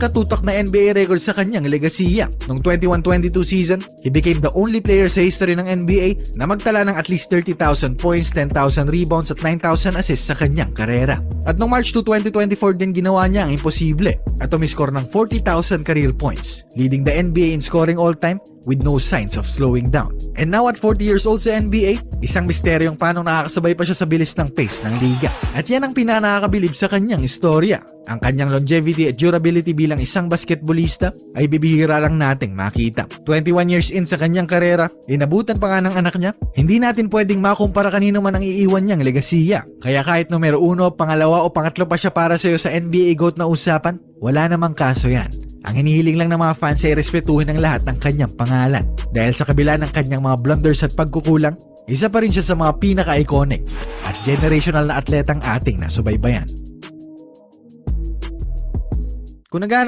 katutak na NBA record sa kanyang legasiya. Noong 21-22 season, he became the only player sa history ng NBA na magtala ng at least 30,000 points, 10,000 rebounds at 9,000 assists sa kanyang karera. At noong March 2, 2024 din ginawa niya ang imposible at umiscore ng 40,000 career points, leading the NBA in scoring all-time with no signs of slowing down. And now at 40 years old sa NBA, isang misteryong paano nakakasabay pa siya sa bilis ng pace ng liga. At yan ang pinanakakabilib sa kanyang istorya. Ang kanyang longevity at durability bilang isang basketballista ay bibihira lang nating makita. 21 years in sa kanyang karera, inabutan pa nga ng anak niya, hindi natin pwedeng makumpara kanino man ang iiwan niyang legasiya. Kaya kahit numero 1, pangalawa o pangatlo pa siya para sa'yo sa NBA GOAT na usapan, wala namang kaso yan. Ang hinihiling lang ng mga fans ay respetuhin ng lahat ng kanyang pangalan. Dahil sa kabila ng kanyang mga blunders at pagkukulang, isa pa rin siya sa mga pinaka-iconic at generational na atletang ating nasubaybayan. Kung naghahanap